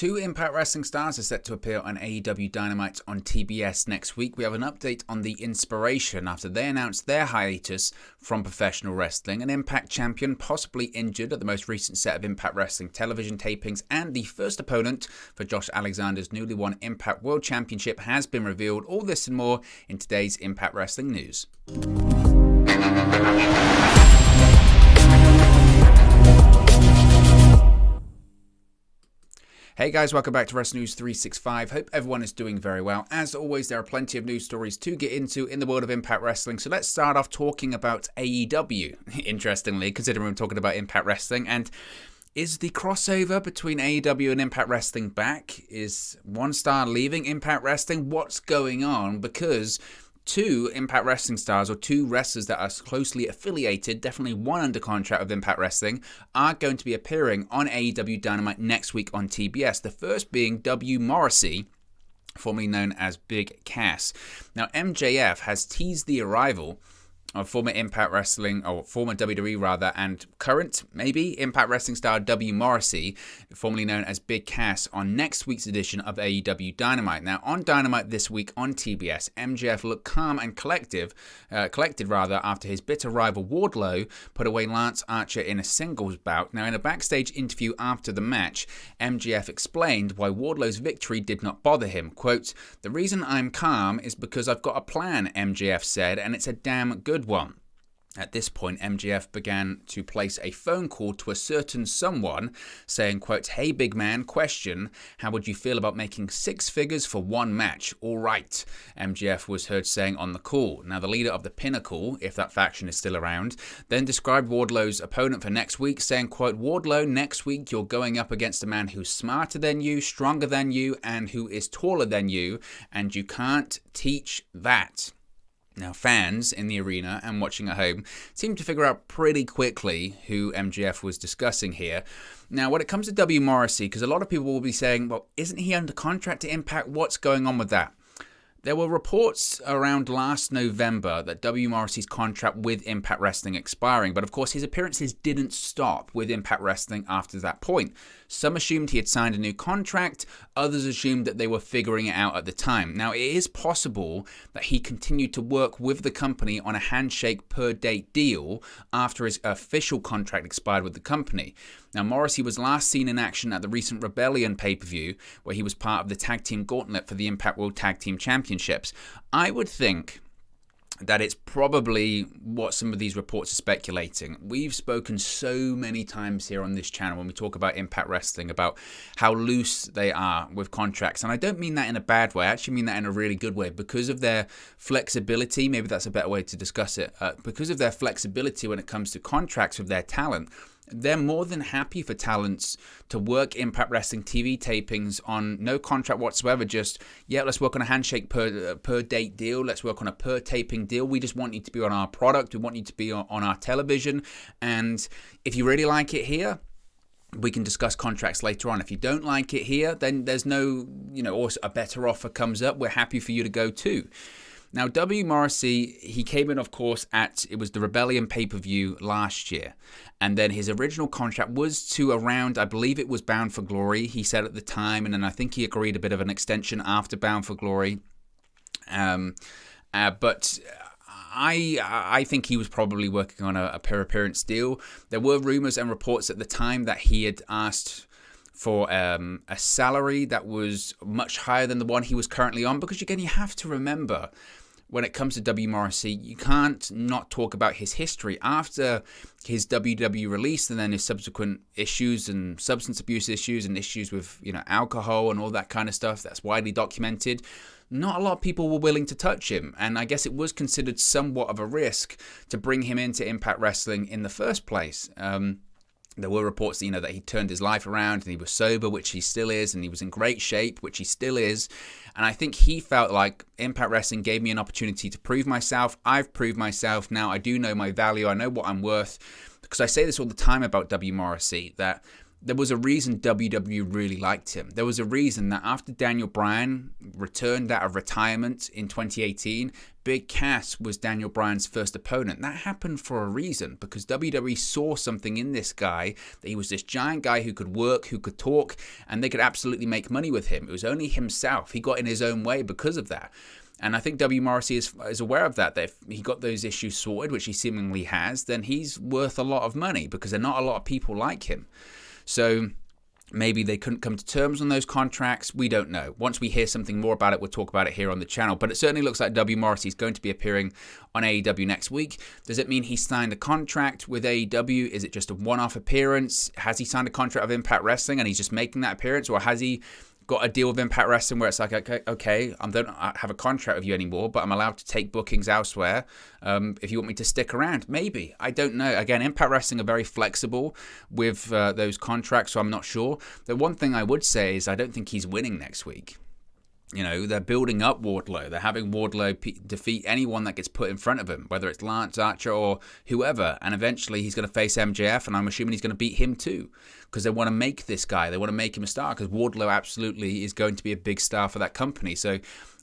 Two Impact Wrestling stars are set to appear on AEW DYNAMITE on TBS next week. We have an update on the IInspiration after they announced their hiatus from professional wrestling, an Impact champion possibly injured at the most recent set of Impact Wrestling television tapings, and the first opponent for Josh Alexander's newly won Impact World Championship has been revealed. All this and more in today's Impact Wrestling news. Hey guys, welcome back to Wrestling News 365. Hope everyone is doing very well. As always, there are plenty of news stories to get into in the world of Impact Wrestling. So let's start off talking about AEW, interestingly, considering we're talking about Impact Wrestling. And is the crossover between AEW and Impact Wrestling back? Is one star leaving Impact Wrestling? What's going on? Because two Impact Wrestling stars, or two wrestlers that are closely affiliated, definitely one under contract with Impact Wrestling, are going to be appearing on AEW Dynamite next week on TBS. The first being W. Morrissey, formerly known as Big Cass. Now, MJF has teased the arrival of former Impact Wrestling, or former WWE rather, and current, maybe, Impact Wrestling star W. Morrissey, formerly known as Big Cass, on next week's edition of AEW Dynamite. Now, on Dynamite this week on TBS, MJF looked calm and collected after his bitter rival Wardlow put away Lance Archer in a singles bout. Now, in a backstage interview after the match, MJF explained why Wardlow's victory did not bother him. Quote, "The reason I'm calm is because I've got a plan," MJF said, "and it's a damn good one." At this point, MJF began to place a phone call to a certain someone, saying, quote, "Hey, big man, question, how would you feel about making six figures for one match? All right," MJF was heard saying on the call. Now, the leader of the Pinnacle, if that faction is still around, then described Wardlow's opponent for next week, saying, quote, "Wardlow, next week you're going up against a man who's smarter than you, stronger than you, and who is taller than you, and you can't teach that." Now, fans in the arena and watching at home seem to figure out pretty quickly who MJF was discussing here. Now, when it comes to W. Morrissey, because a lot of people will be saying, well, isn't he under contract to Impact? What's going on with that? There were reports around last November that W. Morrissey's contract with Impact Wrestling expiring, but of course his appearances didn't stop with Impact Wrestling after that point. Some assumed he had signed a new contract, others assumed that they were figuring it out at the time. Now, it is possible that he continued to work with the company on a handshake per date deal after his official contract expired with the company. Now, Morrissey was last seen in action at the recent Rebellion pay-per-view, where he was part of the tag team gauntlet for the Impact World Tag Team Championships. I would think that it's probably what some of these reports are speculating. We've spoken so many times here on this channel when we talk about Impact Wrestling about how loose they are with contracts. And I don't mean that in a bad way. I actually mean that in a really good way. Because of their flexibility, maybe that's a better way to discuss it. Because of their flexibility when it comes to contracts with their talent, they're more than happy for talents to work Impact Wrestling TV tapings on no contract whatsoever. Just, yeah, let's work on a handshake per date deal. Let's work on a per taping deal. We just want you to be on our product. We want you to be on our television. And if you really like it here, we can discuss contracts later on. If you don't like it here, then there's no, or a better offer comes up. We're happy for you to go too. Now, W. Morrissey, he came in, of course, it was the Rebellion pay-per-view last year. And then his original contract was to around, I believe it was Bound for Glory, he said at the time. And then I think he agreed a bit of an extension after Bound for Glory. But I think he was probably working on a per appearance deal. There were rumors and reports at the time that he had asked for a salary that was much higher than the one he was currently on. Because, again, you have to remember, when it comes to W. Morrissey, you can't not talk about his history. After his WWE release and then his subsequent issues and substance abuse issues and issues with, alcohol and all that kind of stuff that's widely documented, not a lot of people were willing to touch him. And I guess it was considered somewhat of a risk to bring him into Impact Wrestling in the first place. There were reports, that he turned his life around and he was sober, which he still is, and he was in great shape, which he still is. And I think he felt like Impact Wrestling gave me an opportunity to prove myself. I've proved myself. Now I do know my value. I know what I'm worth. Because I say this all the time about W. Morrissey, that there was a reason WWE really liked him. There was a reason that after Daniel Bryan returned out of retirement in 2018, Big Cass was Daniel Bryan's first opponent. That happened for a reason, because WWE saw something in this guy, that he was this giant guy who could work, who could talk, and they could absolutely make money with him. It was only himself. He got in his own way because of that. And I think W. Morrissey is aware of that if he got those issues sorted, which he seemingly has, then he's worth a lot of money, because there are not a lot of people like him. So maybe they couldn't come to terms on those contracts. We don't know. Once we hear something more about it, we'll talk about it here on the channel. But it certainly looks like W. Morrissey is going to be appearing on AEW next week. Does it mean he signed a contract with AEW? Is it just a one-off appearance? Has he signed a contract with Impact Wrestling and he's just making that appearance? Or has he got a deal with Impact Wrestling where it's like, okay, I don't have a contract with you anymore, but I'm allowed to take bookings elsewhere if you want me to stick around? Maybe. I don't know. Again, Impact Wrestling are very flexible with those contracts, so I'm not sure. The one thing I would say is I don't think he's winning next week. You know, they're building up Wardlow. They're having Wardlow defeat anyone that gets put in front of him, whether it's Lance Archer or whoever. And eventually he's going to face MJF, and I'm assuming he's going to beat him too, because they want to make this guy. They want to make him a star, because Wardlow absolutely is going to be a big star for that company. So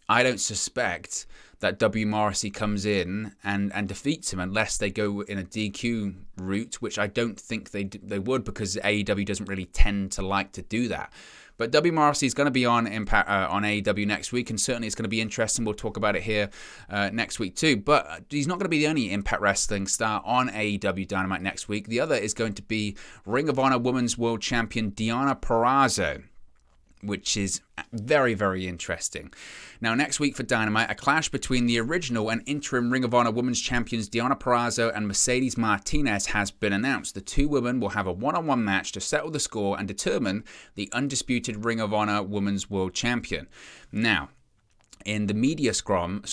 I don't suspect that W. Morrissey comes in and defeats him unless they go in a DQ route, which I don't think they would, because AEW doesn't really tend to like to do that. But W. Morrissey is going to be on Impact on AEW next week, and certainly it's going to be interesting. We'll talk about it here next week too. But he's not going to be the only Impact Wrestling star on AEW Dynamite next week. The other is going to be Ring of Honor Women's World Champion Deonna Purrazzo, which is very, very interesting. Now, next week for Dynamite, a clash between the original and interim Ring of Honor Women's Champions Deonna Purrazzo and Mercedes Martinez has been announced. The two women will have a one-on-one match to settle the score and determine the undisputed Ring of Honor Women's World Champion. Now, in the media scrum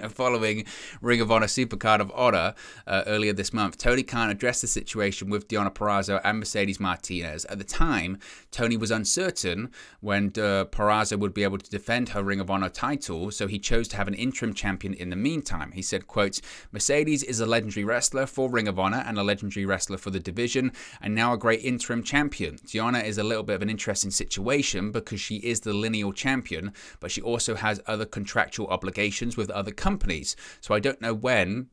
following Ring of Honor Supercard of Honor earlier this month, Tony Khan addressed the situation with Deonna Purrazzo and Mercedes Martinez. At the time, Tony was uncertain when Purrazzo would be able to defend her Ring of Honor title, so he chose to have an interim champion in the meantime. He said, quote, "Mercedes is a legendary wrestler for Ring of Honor and a legendary wrestler for the division, and now a great interim champion. Deonna is a little bit of an interesting situation because she is the lineal champion, but she also has other contractual obligations with other companies. So I don't know when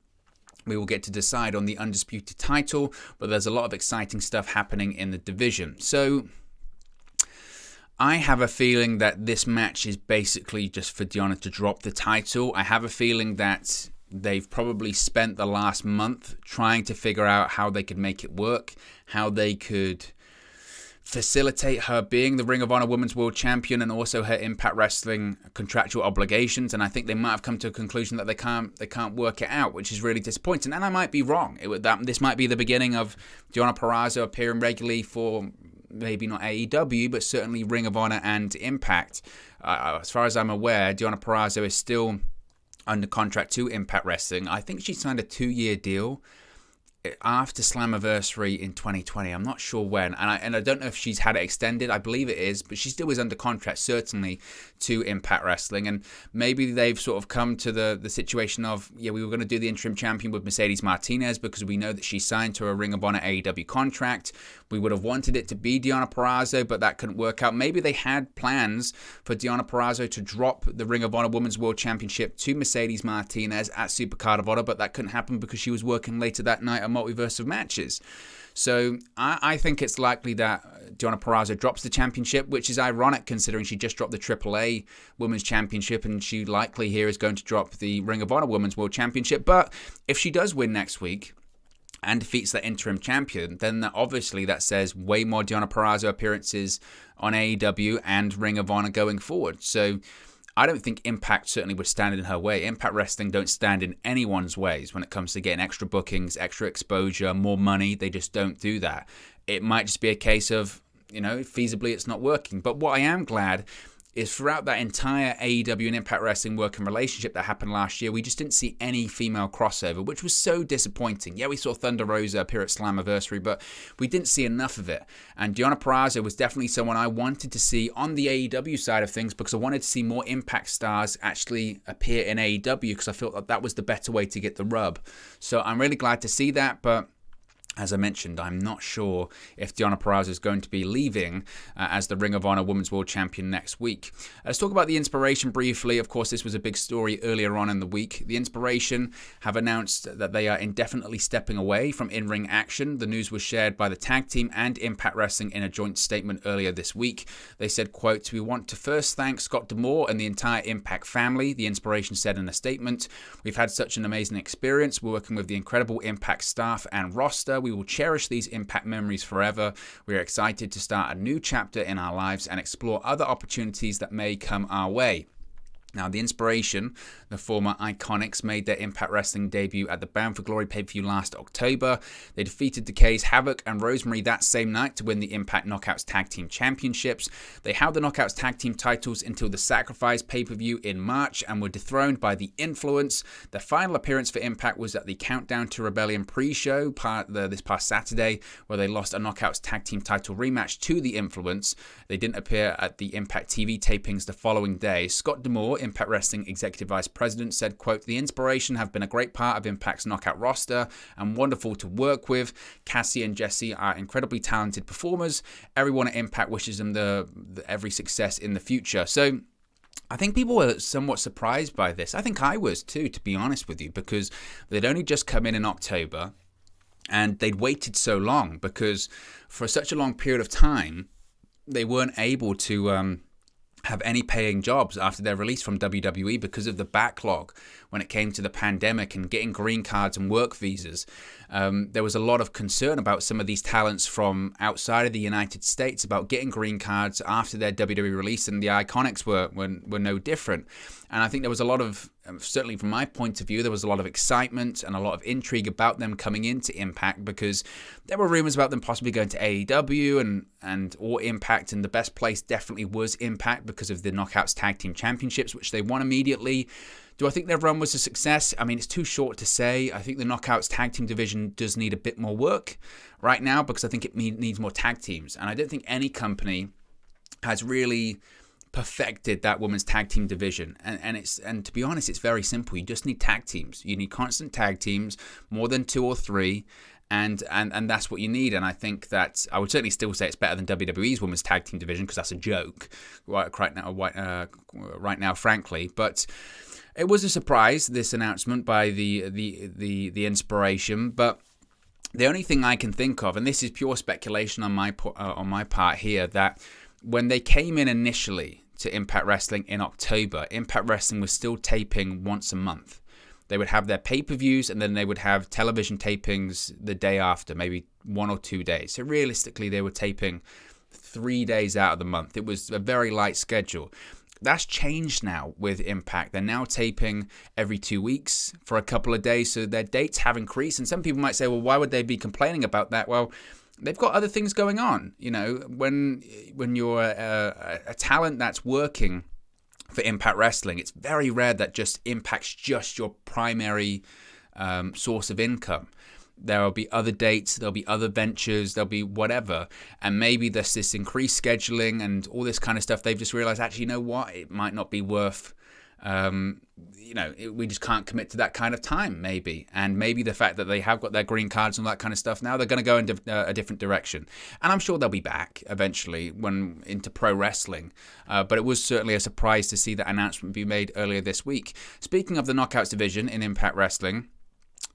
we will get to decide on the undisputed title, but there's a lot of exciting stuff happening in the division." So I have a feeling that this match is basically just for Deonna to drop the title. I have a feeling that they've probably spent the last month trying to figure out how they could make it work, how they could facilitate her being the Ring of Honor Women's World Champion and also her Impact Wrestling contractual obligations. And I think they might have come to a conclusion that they can't work it out, which is really disappointing. And I might be wrong. This might be the beginning of Deonna Purrazzo appearing regularly for maybe not AEW, but certainly Ring of Honor and Impact. As far as I'm aware, Deonna Purrazzo is still under contract to Impact Wrestling. I think she signed a 2-year deal after Slammiversary in 2020. I'm not sure when, and I don't know if she's had it extended. I believe it is, but she still is under contract, certainly, to Impact Wrestling. And maybe they've sort of come to the situation of, yeah, we were going to do the interim champion with Mercedes Martinez because we know that she signed to a Ring of Honor AEW contract. We would have wanted it to be Deonna Purrazzo, but that couldn't work out. Maybe they had plans for Deonna Purrazzo to drop the Ring of Honor Women's World Championship to Mercedes Martinez at Supercard of Honor, but that couldn't happen because she was working later that night on Multiverse of Matches. So I think it's likely that Deonna Purrazzo drops the championship, which is ironic considering she just dropped the AAA Women's Championship, and she likely here is going to drop the Ring of Honor Women's World Championship. But if she does win next week and defeats that interim champion, then obviously that says way more Deonna Purrazzo appearances on AEW and Ring of Honor going forward. So I don't think Impact certainly would stand in her way. Impact Wrestling don't stand in anyone's ways when it comes to getting extra bookings, extra exposure, more money. They just don't do that. It might just be a case of, feasibly it's not working. But what I am glad is throughout that entire AEW and Impact Wrestling working relationship that happened last year, we just didn't see any female crossover, which was so disappointing. Yeah, we saw Thunder Rosa appear at Slammiversary, but we didn't see enough of it. And Deonna Purrazzo was definitely someone I wanted to see on the AEW side of things because I wanted to see more Impact stars actually appear in AEW because I felt that was the better way to get the rub. So I'm really glad to see that, but As I mentioned, I'm not sure if Deonna Purrazzo is going to be leaving as the Ring of Honor Women's World Champion next week. Let's talk about the IInspiration briefly. Of course, this was a big story earlier on in the week. The IInspiration have announced that they are indefinitely stepping away from in-ring action. The news was shared by the tag team and Impact Wrestling in a joint statement earlier this week. They said, quote, "We want to first thank Scott D'Amore and the entire Impact family," the IInspiration said in a statement. "We've had such an amazing experience working with the incredible Impact staff and roster. We will cherish these Impact memories forever. We are excited to start a new chapter in our lives and explore other opportunities that may come our way." Now, the IInspiration, the former Iconics, made their Impact Wrestling debut at the Bound for Glory pay-per-view last October. They defeated Decay's Havoc and Rosemary that same night to win the Impact Knockouts Tag Team Championships. They held the Knockouts Tag Team titles until the Sacrifice pay-per-view in March and were dethroned by The Influence. Their final appearance for Impact was at the Countdown to Rebellion pre-show this past Saturday, where they lost a Knockouts Tag Team title rematch to The Influence. They didn't appear at the Impact TV tapings the following day. Scott D'Amore, Impact Wrestling Executive Vice President, said, quote, "The IInspiration have been a great part of Impact's knockout roster and wonderful to work with. Cassie and Jesse are incredibly talented performers. Everyone at Impact wishes them every success in the future." So I think people were somewhat surprised by this. I think I was too, to be honest with you, because they'd only just come in October and they'd waited so long because for such a long period of time, they weren't able to have any paying jobs after their release from WWE because of the backlog when it came to the pandemic and getting green cards and work visas. There was a lot of concern about some of these talents from outside of the United States about getting green cards after their WWE release, and the Iconics were no different. And I think there was a lot of, certainly from my point of view, there was a lot of excitement and a lot of intrigue about them coming into Impact because there were rumors about them possibly going to AEW or Impact, and the best place definitely was Impact because of the Knockouts Tag Team Championships, which they won immediately. Do I think their run was a success? I mean, it's too short to say. I think the Knockouts Tag Team division does need a bit more work right now because I think it needs more tag teams. And I don't think any company has really perfected that women's tag team division. And to be honest, it's very simple. You just need tag teams. You need constant tag teams, more than 2 or 3. And that's what you need. And I think that I would certainly still say it's better than WWE's women's tag team division because that's a joke right now, frankly. But it was a surprise, this announcement by the IInspiration. But the only thing I can think of, and this is pure speculation on my part here, that when they came in initially to Impact Wrestling in October, Impact Wrestling was still taping once a month. They would have their pay-per-views and then they would have television tapings the day after, maybe 1 or 2 days. So realistically, they were taping 3 days out of the month. It was a very light schedule. That's changed now with Impact. They're now taping every 2 weeks for a couple of days, so their dates have increased. And some people might say, well, why would they be complaining about that? Well, they've got other things going on. You know, when you're a talent that's working for Impact Wrestling, it's very rare that just Impact's just your primary source of income. There will be other dates, there'll be other ventures, there'll be whatever. And maybe there's this increased scheduling and all this kind of stuff. They've just realized, actually, you know what? It might not be worth, we just can't commit to that kind of time, maybe. And maybe the fact that they have got their green cards and all that kind of stuff, now they're going to go in a different direction. And I'm sure they'll be back eventually into pro wrestling. But it was certainly a surprise to see that announcement be made earlier this week. Speaking of the Knockouts division in Impact Wrestling,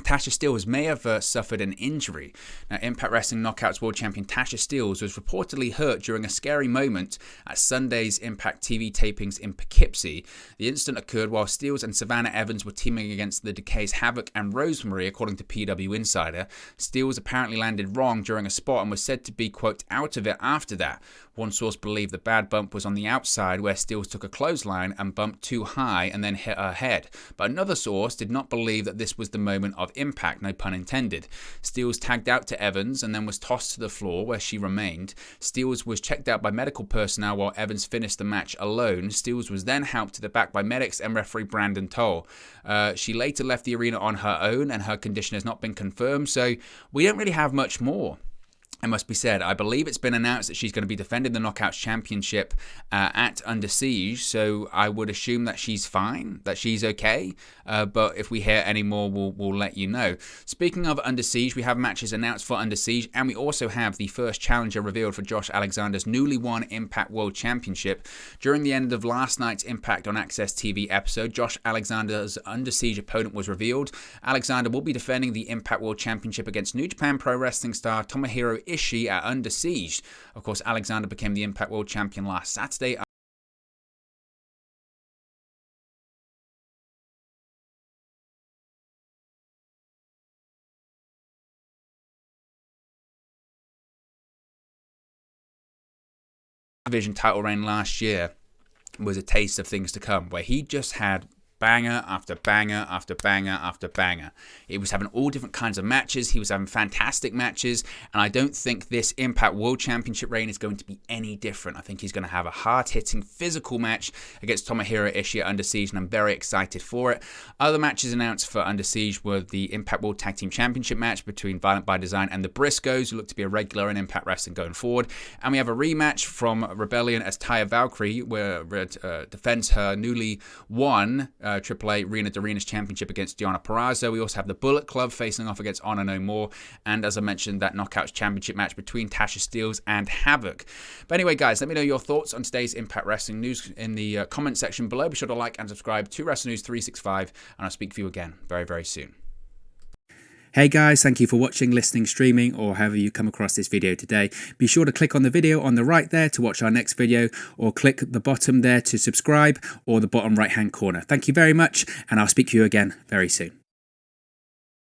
Tasha Steelz may have suffered an injury. Now, Impact Wrestling Knockouts World Champion Tasha Steelz was reportedly hurt during a scary moment at Sunday's Impact TV tapings in Poughkeepsie. The incident occurred while Steelz and Savannah Evans were teaming against the Decay's Havoc and Rosemary, according to PW Insider. Steelz apparently landed wrong during a spot and was said to be, quote, out of it after that. One source believed the bad bump was on the outside where Steelz took a clothesline and bumped too high and then hit her head. But another source did not believe that this was the moment of impact, no pun intended. Steelz tagged out to Evans and then was tossed to the floor where she remained. Steelz was checked out by medical personnel while Evans finished the match alone. Steelz was then helped to the back by medics and referee Brandon Toll. She later left the arena on her own and her condition has not been confirmed, so we don't really have much more it must be said, I believe it's been announced that she's going to be defending the Knockouts Championship at Under Siege, so I would assume that she's fine, that she's okay, but if we hear any more, we'll let you know. Speaking of Under Siege, we have matches announced for Under Siege, and we also have the first challenger revealed for Josh Alexander's newly won Impact World Championship. During the end of last night's Impact on Access TV episode, Josh Alexander's Under Siege opponent was revealed. Alexander will be defending the Impact World Championship against New Japan Pro Wrestling star Tomohiro Ishii at Under Siege. Of course, Alexander became the Impact World Champion last Saturday. Division title reign last year was a taste of things to come, where he just had banger after banger after banger after banger. He was having all different kinds of matches. He was having fantastic matches, and I don't think this Impact World Championship reign is going to be any different. I think he's going to have a hard-hitting, physical match against Tomohiro Ishii at Under Siege, and I'm very excited for it. Other matches announced for Under Siege were the Impact World Tag Team Championship match between Violent by Design and the Briscoes, who look to be a regular in Impact Wrestling going forward. And we have a rematch from Rebellion as Taya Valkyrie, where defends her newly won AAA Rena de Arenas Championship against Deonna Purrazzo. We also have the Bullet Club facing off against Honor No More. And as I mentioned, that Knockouts Championship match between Tasha Steelz and Havoc. But anyway, guys, let me know your thoughts on today's Impact Wrestling news in the comment section below. Be sure to like and subscribe to Wrestle News 365, and I'll speak to you again very, very soon. Hey guys, thank you for watching, listening, streaming, or however you come across this video today. Be sure to click on the video on the right there to watch our next video, or click the bottom there to subscribe, or the bottom right hand corner. Thank you very much, and I'll speak to you again very soon.